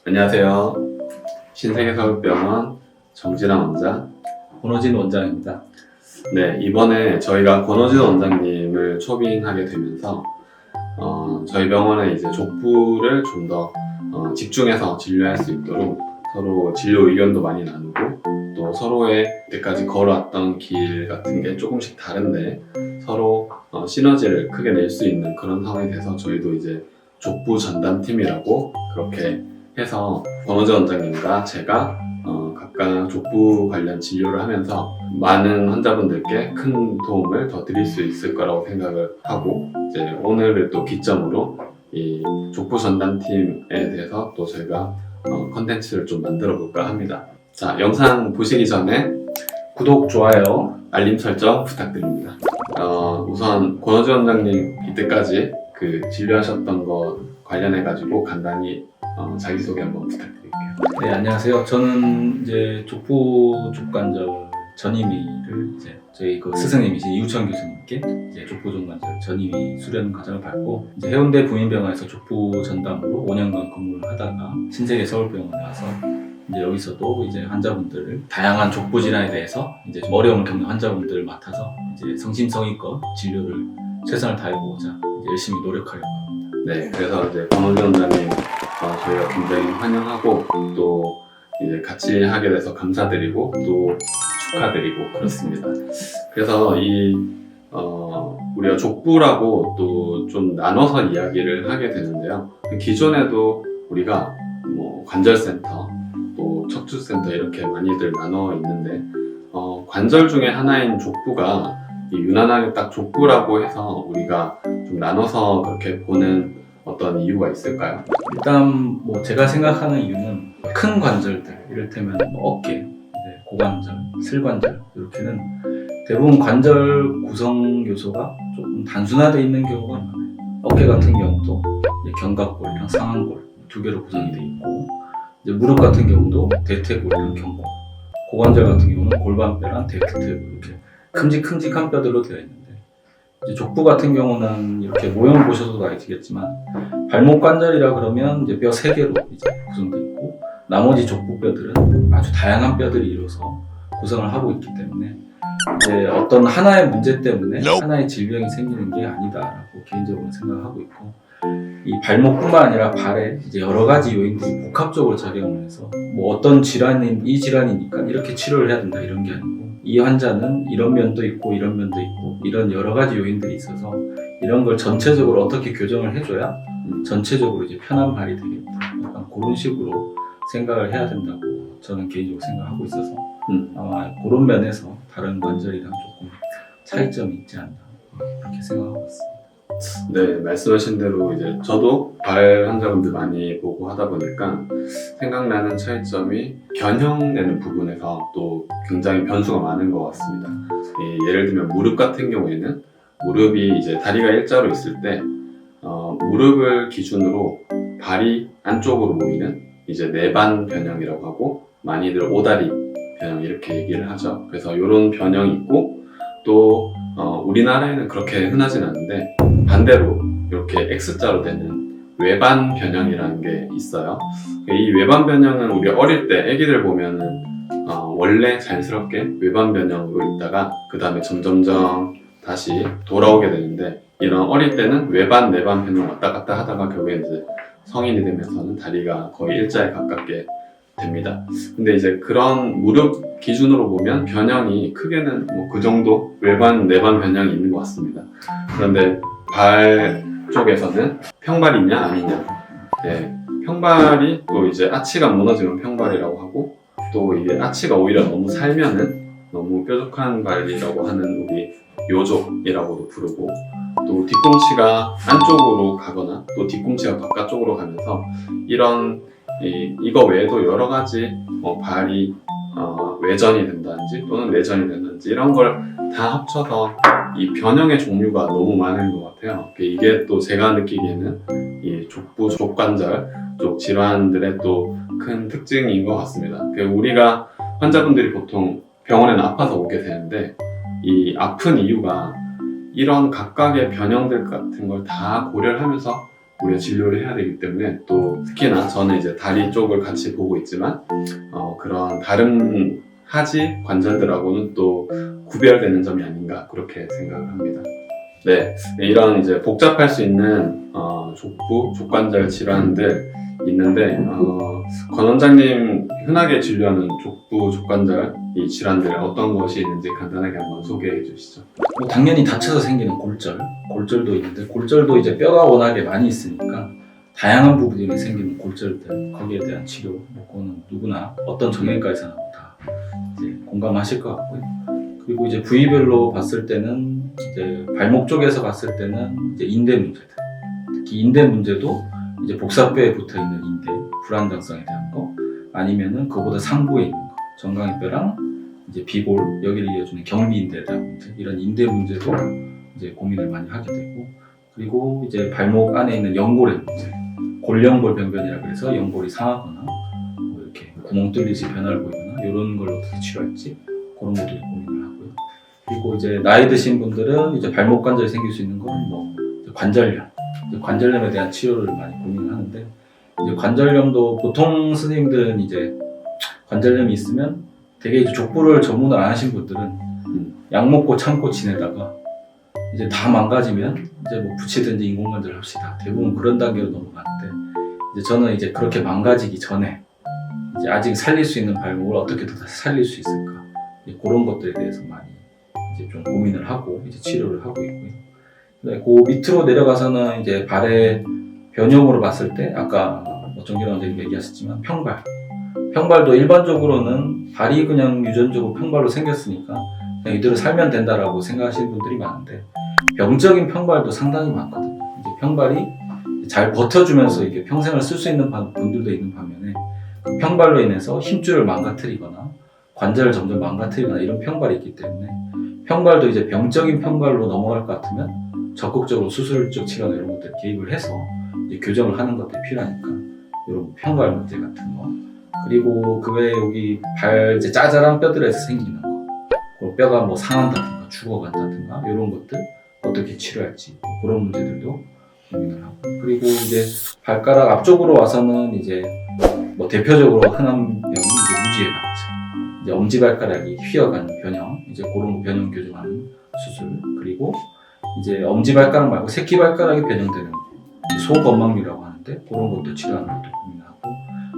안녕하세요. 신세계서울병원 정진환 원장. 권호진 원장입니다. 네, 이번에 저희가 권호진 원장님을 초빙하게 되면서 저희 병원에 이제 족부를 좀 더 집중해서 진료할 수 있도록 서로 진료 의견도 많이 나누고 또 서로의 이때까지 걸어왔던 길 같은 게 조금씩 다른데 서로 시너지를 크게 낼 수 있는 그런 상황이 돼서 저희도 이제 족부 전담팀이라고 그렇게 해서 권호진 원장님과 제가 각각 족부 관련 진료를 하면서 많은 환자분들께 큰 도움을 더 드릴 수 있을 거라고 생각을 하고 이제 오늘을 또 기점으로 이 족부 전담팀에 대해서 또 저희가 컨텐츠를 좀 만들어 볼까 합니다. 자, 영상 보시기 전에 구독, 좋아요. 알림 설정 부탁드립니다. 우선 권호진 원장님 이때까지 그 진료하셨던 것 관련해 가지고 간단히 자기소개 한번 부탁드릴게요. 네, 안녕하세요. 저는 이제 족부 족관절 전임의를 이제 저희 그 스승님이신 이우천 교수님께 이제 족부 족관절 전임의 수련 과정을 받고 이제 해운대 부인병원에서 족부 전담으로 5년간 근무를 하다가 신세계 서울병원에 와서 이제 여기서도 이제 환자분들을 다양한 족부 질환에 대해서 이제 좀 어려움을 겪는 환자분들을 맡아서 이제 성심성의껏 진료를 최선을 다해보고자 이제 열심히 노력하려고 합니다. 네, 그래서 이제 권호진 원장님 저희가 굉장히 환영하고 또 이제 같이 하게 돼서 감사드리고 또 축하드리고 그렇습니다. 그래서 우리가 족부라고 또 좀 나눠서 이야기를 하게 되는데요. 기존에도 우리가 뭐 관절센터, 또 척추센터 이렇게 많이들 나눠 있는데 관절 중에 하나인 족부가 유난하게 딱 족부라고 해서 우리가 좀 나눠서 그렇게 보는 어떤 이유가 있을까요? 일단 뭐 제가 생각하는 이유는 큰 관절들, 이를테면 뭐 어깨, 이제 고관절, 슬관절 이렇게는 대부분 관절 구성 요소가 조금 단순화되어 있는 경우가 많아요. 어깨 같은 경우도 이제 견갑골이랑 상완골 두 개로 구성이 되어 있고, 이제 무릎 같은 경우도 대퇴골이랑 경골, 고관절 같은 경우는 골반뼈랑 대퇴골 이렇게 큼직큼직한 뼈들로 되어 있는데, 이제 족부 같은 경우는 이렇게 모형을 보셔도 알겠지만 발목 관절이라 그러면 이제 뼈 3개로 이제 구성되어 있고, 나머지 족부 뼈들은 아주 다양한 뼈들이 이루어서 구성을 하고 있기 때문에 이제 어떤 하나의 문제 때문에 하나의 질병이 생기는 게 아니다라고 개인적으로 생각하고 있고, 이 발목뿐만 아니라 발에 이제 여러 가지 요인들이 복합적으로 작용을 해서 뭐 어떤 질환인 이 질환이니까 이렇게 치료를 해야 된다 이런 게 아니고, 이 환자는 이런 면도 있고 이런 면도 있고 이런 여러 가지 요인들이 있어서 이런 걸 전체적으로 어떻게 교정을 해줘야 전체적으로 이제 편한 발이 되겠다, 약간 그런 식으로 생각을 해야 된다고 저는 개인적으로 생각하고 있어서 아마 그런 면에서 다른 관절이랑 조금 차이점이 있지 않나 그렇게 생각하고 있습니다. 네, 말씀하신 대로 이제 저도 발 환자분들 많이 보고 하다 보니까 생각나는 차이점이 변형되는 부분에서 또 굉장히 변수가 많은 것 같습니다. 예를 들면 무릎 같은 경우에는 무릎이 이제 다리가 일자로 있을 때 무릎을 기준으로 발이 안쪽으로 모이는 이제 내반 변형이라고 하고, 많이들 오다리 변형 이렇게 얘기를 하죠. 그래서 이런 변형이 있고, 또 우리나라에는 그렇게 흔하진 않은데 반대로 이렇게 X자로 되는 외반 변형이라는 게 있어요. 이 외반 변형은 우리 어릴 때 애기들 보면은 원래 자연스럽게 외반 변형으로 있다가 그 다음에 점점점 다시 돌아오게 되는데, 이런 어릴 때는 외반 내반 변형 왔다 갔다 하다가 결국에 이제 성인이 되면서는 다리가 거의 일자에 가깝게 됩니다. 근데 이제 그런 무릎 기준으로 보면 변형이 크게는 뭐 그 정도 외반 내반 변형이 있는 것 같습니다. 그런데 발 쪽에서는 평발이냐 아니냐, 평발이 또 이제 아치가 무너지면 평발이라고 하고, 또 이게 아치가 오히려 너무 살면은 너무 뾰족한 발이라고 하는 우리 요족이라고도 부르고, 또 뒤꿈치가 안쪽으로 가거나 또 뒤꿈치가 바깥쪽으로 가면서 이거 외에도 여러 가지 발이 외전이 된다든지 또는 내전이 된다든지 이런 걸 다 합쳐서 이 변형의 종류가 너무 많은 것 같아요. 이게 또 제가 느끼기에는 이 족부, 족관절 쪽 질환들의 또 큰 특징인 것 같습니다. 우리가 환자분들이 보통 병원에는 아파서 오게 되는데, 이 아픈 이유가 이런 각각의 변형들 같은 걸 다 고려를 하면서 우리가 진료를 해야 되기 때문에 또 특히나 저는 이제 다리 쪽을 같이 보고 있지만 그런 다른 하지 관절들하고는 또 구별되는 점이 아닌가 그렇게 생각을 합니다. 네, 이런 이제 복잡할 수 있는 족부, 족관절 질환들 있는데 권 원장님 흔하게 진료하는 족부, 족관절 이 질환들 어떤 것이 있는지 간단하게 한번 소개해 주시죠. 뭐 당연히 다쳐서 생기는 골절도 있는데 골절도 이제 뼈가 워낙에 많이 있으니까 다양한 부분이 생기는 골절들 거기에 대한 치료 그거는 누구나 어떤 정형외과에서나 다 이제 공감하실 것 같고요. 그리고 이제 부위별로 봤을 때는 이제 발목 쪽에서 봤을 때는 이제 인대 문제들 특히 인대 문제도 이제 복사뼈에 붙어 있는 인대 불안정성에 대한 거 아니면은 그보다 상부에 있는 거 정강이뼈랑 이제 비골 여기를 이어주는 경미인대에 대한 문제 이런 인대 문제도 이제 고민을 많이 하게 되고 그리고 이제 발목 안에 있는 연골의 문제 골연골 병변이라 그래서 연골이 상하거나 뭐 이렇게 구멍 뚫리지 변화를 보이거나 이런 걸 어떻게 치료할지 그런 것들 고민을 하고요. 그리고 이제 나이 드신 분들은 이제 발목 관절이 생길 수 있는 건 뭐 관절염에 대한 치료를 많이 고민을 하는데 이제 관절염도 보통 선생님들은 이제 관절염이 있으면 되게 이제 족부를 전문을 안 하신 분들은 약 먹고 참고 지내다가 이제 다 망가지면 이제 뭐 붙이든지 인공관절 합시다. 대부분 그런 단계로 넘어가는데 이제 저는 이제 그렇게 망가지기 전에 이제 아직 살릴 수 있는 발목을 어떻게 더 다시 살릴 수 있을까 이제 그런 것들에 대해서 많이 이제 좀 고민을 하고 이제 치료를 하고 있고요. 네, 그 밑으로 내려가서는 이제 발의 변형으로 봤을 때 아까 정기랑 원장님 얘기하셨지만 평발도 일반적으로는 발이 그냥 유전적으로 평발로 생겼으니까 그냥 이대로 살면 된다라고 생각하시는 분들이 많은데 병적인 평발도 상당히 많거든요. 이제 평발이 잘 버텨주면서 이게 평생을 쓸 수 있는 분들도 있는 반면에 그 평발로 인해서 힘줄을 망가뜨리거나 관절을 점점 망가뜨리거나 이런 평발이 있기 때문에 평발도 이제 병적인 평발로 넘어갈 것 같으면 적극적으로 수술적 치료나 이런 것들 개입을 해서 이제 교정을 하는 것들이 필요하니까 이런 평발 문제 같은 거 그리고 그 외에 여기 발 이제 짜잘한 뼈들에서 생기는 거 그 뼈가 뭐 상한다든가 죽어간다든가 이런 것들 어떻게 치료할지 그런 문제들도 고민을 하고 그리고 이제 발가락 앞쪽으로 와서는 이제 뭐 대표적으로 흔한 병이 이제 무지외반증 이제 엄지발가락이 휘어가는 변형 이제 그런 변형 교정하는 수술 그리고 이제 엄지발가락 말고 새끼발가락이 변형되는 소건망류라고 하는데 그런 것도 치료하는 것도 고민하고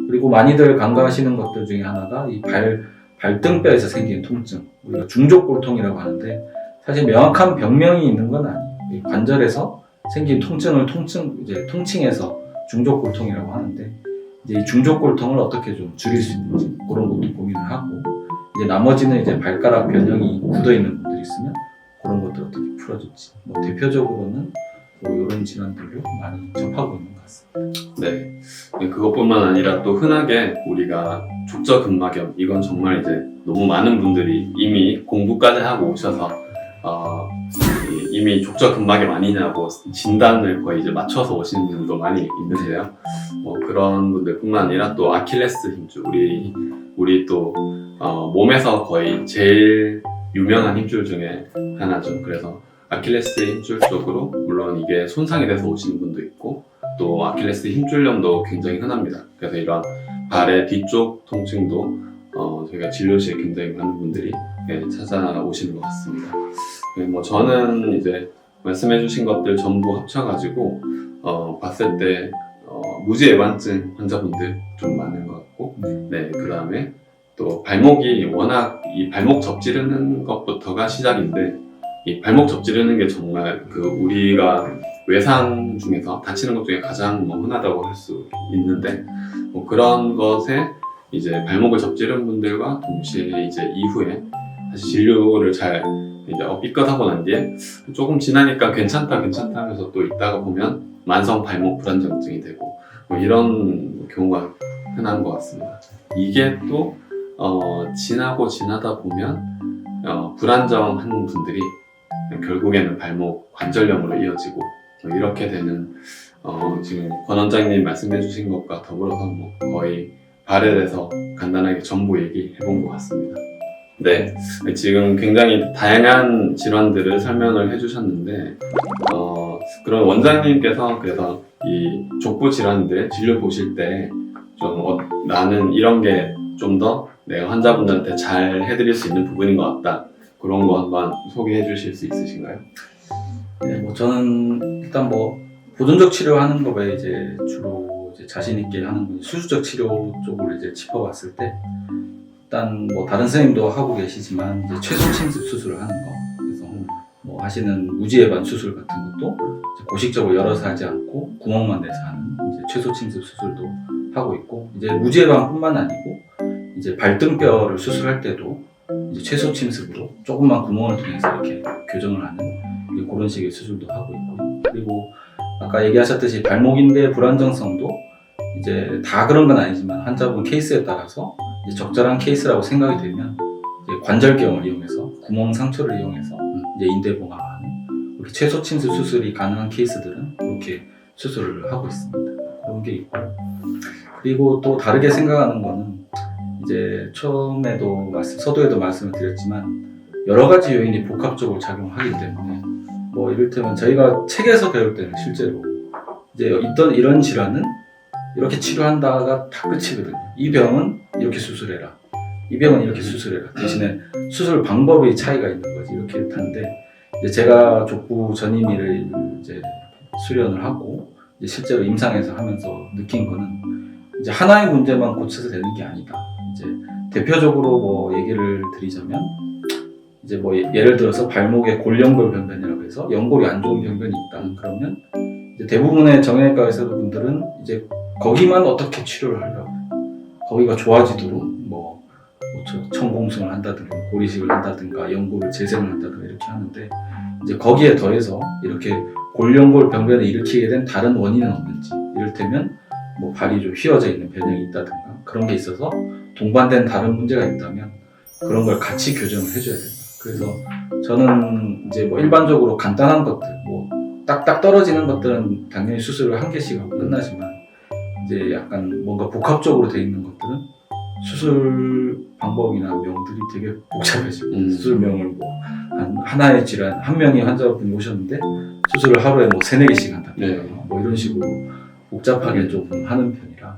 그리고 많이들 간과하시는 것들 중에 하나가 이 발등뼈에서 생기는 통증 우리가 중족골통이라고 하는데 사실 명확한 병명이 있는 건 아니에요. 이 관절에서 생긴 통증을 통칭해서 중족골통이라고 하는데 이제 이 중족골통을 어떻게 좀 줄일 수 있는지 그런 것도 고민을 하고 이제 나머지는 이제 발가락 변형이 굳어 있는 분들이 있으면 그런 것들 어떻게 풀어줄지 뭐 대표적으로는 뭐 이런 질환들로 많이 접하고 있는 것 같습니다. 네, 그것뿐만 아니라 또 흔하게 우리가 족저근막염 이건 정말 이제 너무 많은 분들이 이미 공부까지 하고 오셔서 이미 족저근막염 아니냐고 진단을 거의 이제 맞춰서 오시는 분들도 많이 있는데요. 뭐 그런 분들뿐만 아니라 또 아킬레스 힘줄 우리 또 몸에서 거의 제일 유명한 힘줄 중에 하나죠. 그래서 아킬레스 힘줄 쪽으로 물론 이게 손상이 돼서 오시는 분도 있고 또 아킬레스 힘줄염도 굉장히 흔합니다. 그래서 이런 발의 뒤쪽 통증도 저희가 진료실에 굉장히 많은 분들이 찾아오시는 것 같습니다. 뭐 저는 이제 말씀해주신 것들 전부 합쳐가지고 봤을 때 무지외반증 환자분들 좀 많은 것 같고, 네, 그 다음에 또 발목이 워낙 이 발목 접지르는 것부터가 시작인데 이 발목 접지르는 게 정말 그 우리가 외상 중에서 다치는 것 중에 가장 흔하다고 할 수 있는데 뭐 그런 것에 이제 발목을 접지른 분들과 동시에 이제 이후에 다시 진료를 잘 이제 삐끗하고 난 뒤에 조금 지나니까 괜찮다 하면서 또 있다가 보면 만성 발목 불안정증이 되고 뭐 이런 경우가 흔한 것 같습니다. 이게 또 지나다 보면 불안정한 분들이 결국에는 발목 관절염으로 이어지고 이렇게 되는 지금 권 원장님 말씀해 주신 것과 더불어서 뭐 거의 발에 대해서 간단하게 전부 얘기해 본 것 같습니다. 네, 지금 굉장히 다양한 질환들을 설명을 해주셨는데 그런 원장님께서 그래서 이 족부 질환들 진료 보실 때 좀 나는 이런 게 좀 더 내가 환자분들한테 잘 해드릴 수 있는 부분인 것 같다. 그런 거 한번 소개해 주실 수 있으신가요? 네, 뭐 저는 일단 뭐 보존적 치료하는 거 외에 이제 주로 이제 자신 있게 하는 건 수술적 치료 쪽을 이제 짚어봤을 때 일단 뭐 다른 선생님도 하고 계시지만 이제 최소 침습 수술을 하는 거, 그래서 뭐 하시는 무지해반 수술 같은 것도 이제 고식적으로 열어서 하지 않고 구멍만 내서 하는 이제 최소 침습 수술도 하고 있고, 이제 무지해반뿐만 아니고 이제 발등뼈를 수술할 때도 이제 최소 침습으로 조금만 구멍을 통해서 이렇게 교정을 하는 그런 식의 수술도 하고 있고요. 그리고 아까 얘기하셨듯이 발목인대 불안정성도 이제 다 그런 건 아니지만 환자분 케이스에 따라서 이제 적절한 케이스라고 생각이 되면 이제 관절경을 이용해서 구멍 상처를 이용해서 이제 인대 봉합하는 이렇게 최소 침습 수술이 가능한 케이스들은 그렇게 수술을 하고 있습니다. 그런 게 있고, 그리고 또 다르게 생각하는 거는 이제 처음에도 서두에도 말씀을 드렸지만 여러 가지 요인이 복합적으로 작용하기 때문에 뭐 이를테면 저희가 책에서 배울 때는 실제로 이제 이런 질환은 이렇게 치료한다가 다 끝이거든요. 이 병은 이렇게 수술해라, 이 병은 이렇게 수술해라. 대신에 수술 방법의 차이가 있는 거지, 이렇게 하는데 이제 제가 족부 전임의를 이제 수련을 하고 이제 실제로 임상에서 하면서 느낀 거는 이제 하나의 문제만 고쳐서 되는 게 아니다. 이제 대표적으로 뭐 얘기를 드리자면 이제 뭐 예를 들어서 발목에 골연골 변변이라고 해서 연골이 안 좋은 변변이 있다. 그러면 이제 대부분의 정형외과 의사분들은 이제 거기만 어떻게 치료를 하려고 해요. 거기가 좋아지도록 뭐 천공승을 한다든가 고리식을 한다든가 연골을 재생을 한다든가 이렇게 하는데, 이제 거기에 더해서 이렇게 골연골 변변을 일으키게 된 다른 원인은 없는지, 이를테면 뭐 발이 좀 휘어져 있는 변형이 있다든가 그런 게 있어서 동반된 다른 문제가 있다면 그런 걸 같이 교정을 해줘야 된다. 그래서 저는 이제 뭐 일반적으로 간단한 것들, 뭐 딱딱 떨어지는 것들은 당연히 수술을 한 개씩 하고 끝나지만 이제 약간 뭔가 복합적으로 돼 있는 것들은 수술 방법이나 명들이 되게 복잡해지고 수술명을 뭐 하나의 질환, 한 명의 환자분이 오셨는데 수술을 하루에 뭐 3-4개씩 한다든가 뭐 이런 식으로 복잡하게 조금 하는 편이라,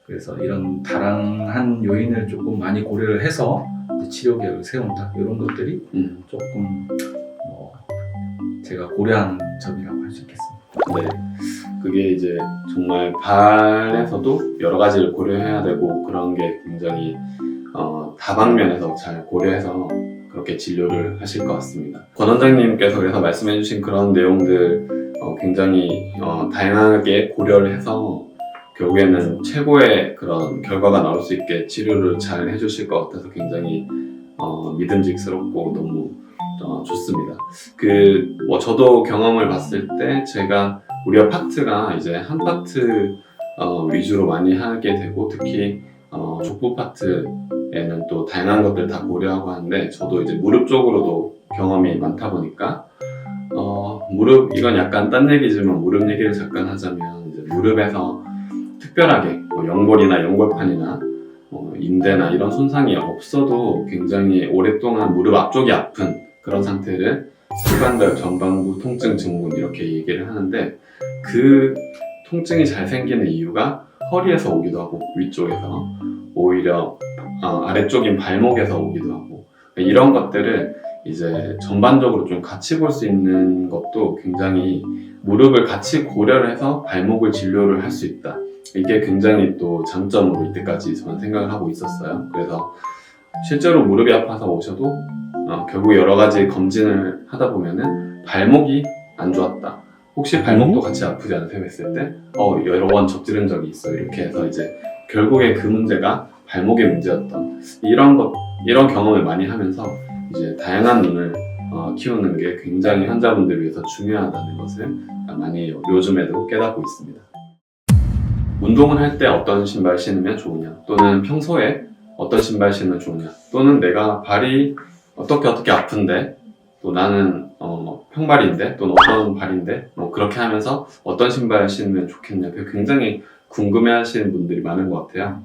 그래서 이런 다양한 요인을 조금 많이 고려를 해서 이제 치료 계획을 세운다, 이런 것들이 조금 제가 고려하는 점이라고 할 수 있겠습니다. 네, 그게 이제 정말 발에서도 여러 가지를 고려해야 되고 그런 게 굉장히 다방면에서 잘 고려해서 그렇게 진료를 하실 것 같습니다. 권 원장님께서 그래서 말씀해주신 그런 내용들 굉장히 다양하게 고려를 해서 결국에는 최고의 그런 결과가 나올 수 있게 치료를 잘 해주실 것 같아서 굉장히 믿음직스럽고 너무 좋습니다. 저도 경험을 봤을 때 제가 우리가 파트가 이제 한 파트 위주로 많이 하게 되고, 특히 족부 파트에는 또 다양한 것들 다 고려하고 하는데, 저도 이제 무릎 쪽으로도 경험이 많다 보니까 무릎, 이건 약간 딴 얘기지만 무릎 얘기를 잠깐 하자면 이제 무릎에서 특별하게 뭐 연골이나 연골판이나 인대나 이런 손상이 없어도 굉장히 오랫동안 무릎 앞쪽이 아픈 그런 상태를 후관절 전반부 통증 증후군 이렇게 얘기를 하는데, 그 통증이 잘 생기는 이유가 허리에서 오기도 하고 위쪽에서 오히려 아래쪽인 발목에서 오기도 하고, 이런 것들을 이제 전반적으로 좀 같이 볼 수 있는 것도 굉장히 무릎을 같이 고려를 해서 발목을 진료를 할 수 있다. 이게 굉장히 또 장점으로 이때까지 저는 생각을 하고 있었어요. 그래서 실제로 무릎이 아파서 오셔도 결국 여러 가지 검진을 하다 보면은 발목이 안 좋았다, 혹시 발목도 같이 아프지 않으세요? 했을 때 여러 번 접지른 적이 있어, 이렇게 해서 이제 결국에 그 문제가 발목의 문제였던 이런 경험을 많이 하면서 이제 다양한 눈을 키우는 게 굉장히 환자분들을 위해서 중요하다는 것을 많이 요즘에도 깨닫고 있습니다. 운동을 할 때 어떤 신발 신으면 좋으냐, 또는 평소에 어떤 신발 신으면 좋으냐, 또는 내가 발이 어떻게 아픈데 또 나는 평발인데 또는 어떤 발인데 그렇게 하면서 어떤 신발 신으면 좋겠냐, 굉장히 궁금해 하시는 분들이 많은 것 같아요.